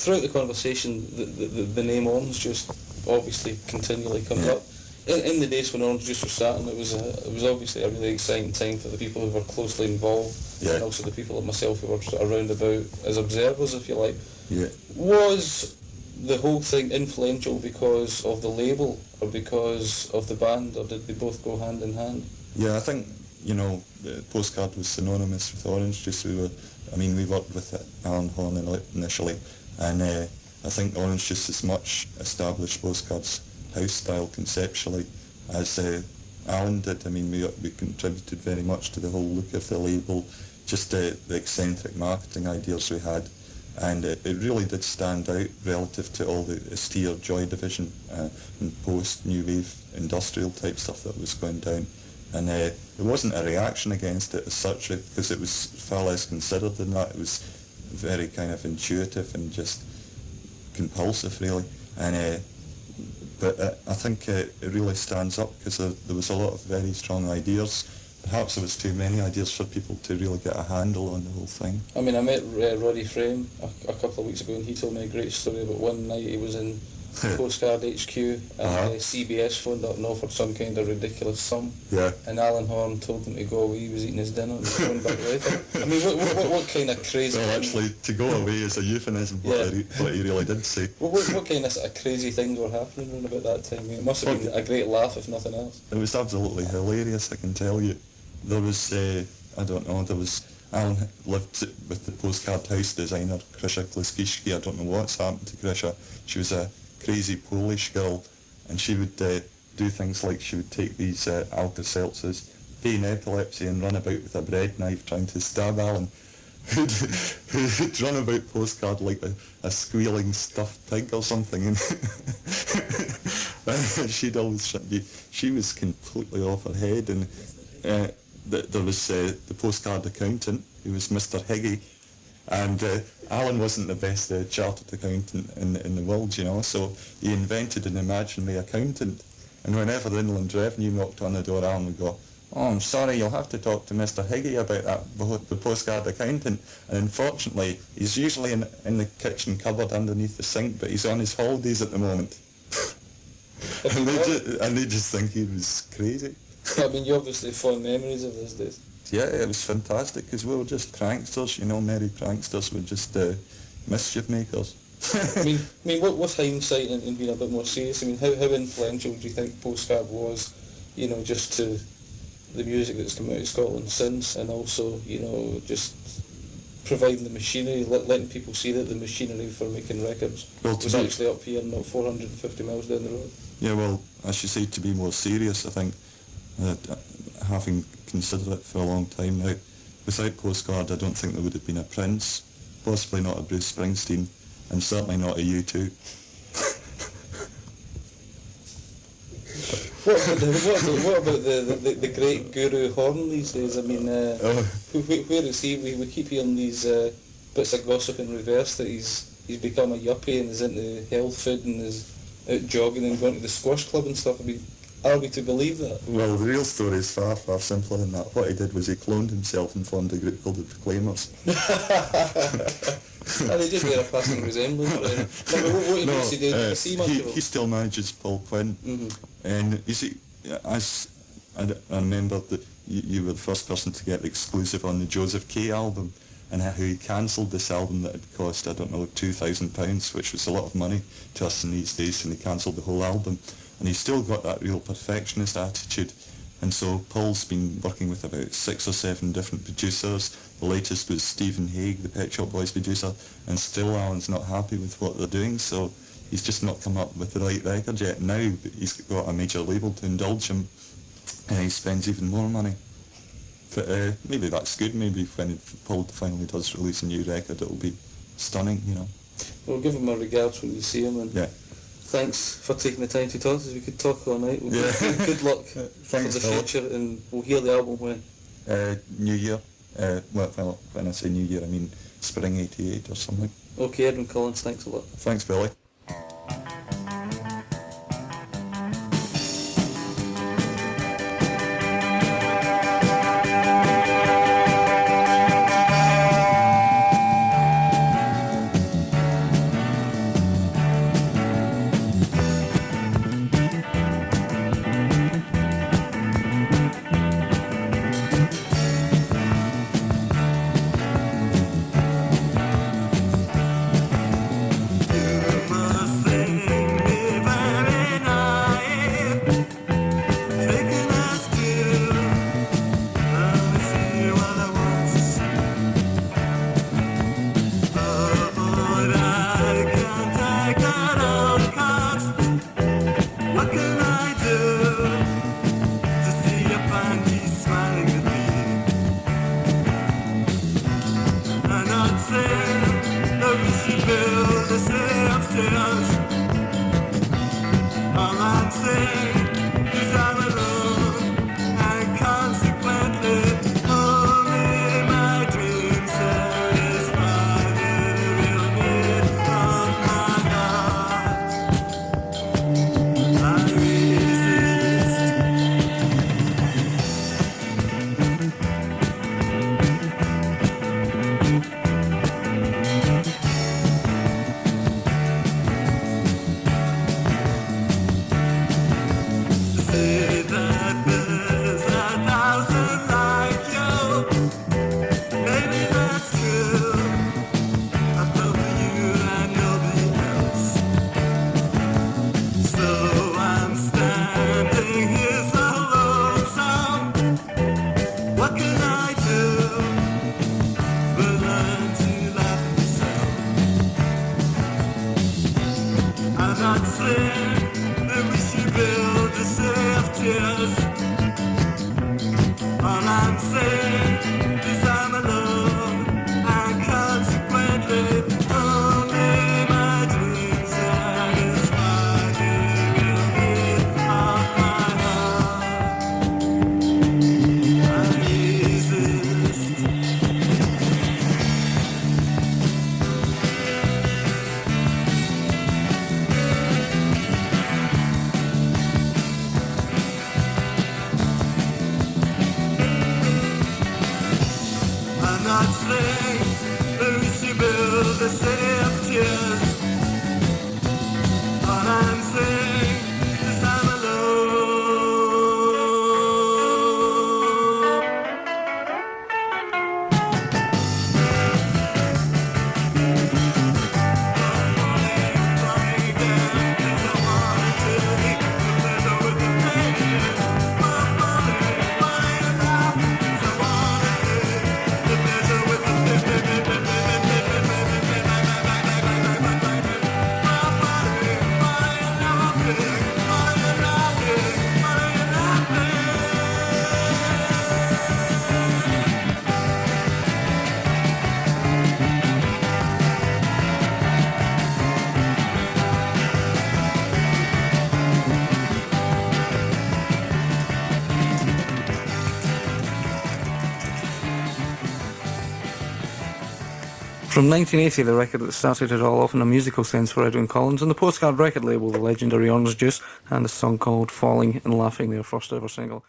throughout the conversation, the name Orange Juice obviously continually comes up. In the days when Orange Juice was starting, it was obviously a really exciting time for the people who were closely involved, and also the people like myself who were sort of around about as observers, if you like. Yeah. Was the whole thing influential because of the label or because of the band, or did they both go hand in hand? Yeah, I think, the Postcard was synonymous with Orange Juice. We worked with Alan Horn initially, and I think Orange Juice is much established Postcard's house style conceptually, as Alan did. We contributed very much to the whole look of the label, just the eccentric marketing ideas we had, and it really did stand out relative to all the austere Joy Division and post-new wave industrial type stuff that was going down. And it wasn't a reaction against it as such, because it was far less considered than that. It was very kind of intuitive and just compulsive, really. And but I think it really stands up because there was a lot of very strong ideas. Perhaps there was too many ideas for people to really get a handle on the whole thing. I met Roddy Frame a couple of weeks ago, and he told me a great story about one night he was in Postcard HQ, and CBS phoned up and offered some kind of ridiculous sum. Yeah. And Alan Horn told him to go away. He was eating his dinner and phoned back later. What kind of crazy... Well, actually, to go away is a euphemism, what he really did say. What kind of sort of crazy things were happening around about that time? It must have been a great laugh, if nothing else. It was absolutely hilarious, I can tell you. There was, Alan lived with the Postcard house designer, Krzysia Kliskishki. I don't know what's happened to Krzysia. She was a crazy Polish girl, and she would do things like she would take these Alka-Seltzers, feign epilepsy, and run about with a bread knife trying to stab Alan, who'd run about Postcard like a squealing stuffed pig or something. And she'd always she was completely off her head. And there was the Postcard accountant, who was Mr. Higgy, and Alan wasn't the best chartered accountant in the world, so he invented an imaginary accountant, and whenever the Inland Revenue knocked on the door, Alan would go, "Oh, I'm sorry, you'll have to talk to Mr. Higgy about that, the Postcard accountant." And unfortunately, he's usually in the kitchen cupboard underneath the sink, but he's on his holidays at the moment. and they just think he was crazy. You obviously have fond memories of those days. Yeah, it was fantastic, because we were just pranksters, merry pranksters. We're just mischief makers. With hindsight and being a bit more serious, how influential do you think Postcard was, just to the music that's come out of Scotland since, and also, just providing the machinery, letting people see that the machinery for making records was actually up here, not 450 miles down the road? Yeah, well, as you say, to be more serious, I think, having considered it for a long time now, without Postcard, I don't think there would have been a Prince, possibly not a Bruce Springsteen, and certainly not a U2. What about the great Guru Horn these days? Where is he? We keep hearing these bits of gossip in reverse that he's become a yuppie and is into health food and is out jogging and going to the squash club and stuff. Are we to believe that? Well, the real story is far, far simpler than that. What he did was he cloned himself and formed a group called the Proclaimers. And they did get a passing resemblance. What does he do? No, see much of him? He still manages Paul Quinn. Mm-hmm. And you see, as I remember that you were the first person to get exclusive on the Joseph Kay album, and how he cancelled this album that had cost, I don't know, £2,000, which was a lot of money to us in these days, and he cancelled the whole album. And he's still got that real perfectionist attitude. And so Paul's been working with about 6 or 7 different producers. The latest was Stephen Hague, the Pet Shop Boys producer, and still Alan's not happy with what they're doing, so he's just not come up with the right record yet. Now he's got a major label to indulge him, and he spends even more money. But maybe that's good. Maybe when Paul finally does release a new record, it'll be stunning, We'll give him our regards when we see him, and thanks for taking the time to talk to us. We could talk all night. Good luck for the future, and we'll hear the album when? New Year. Well, when I say New Year, I mean spring '88 or something. Okay, Edwyn Collins, thanks a lot. Thanks, Billy. From 1980, the record that started it all off in a musical sense for Edwyn Collins, and the Postcard record label, the legendary Orange Juice, and a song called Falling and Laughing, their first ever single.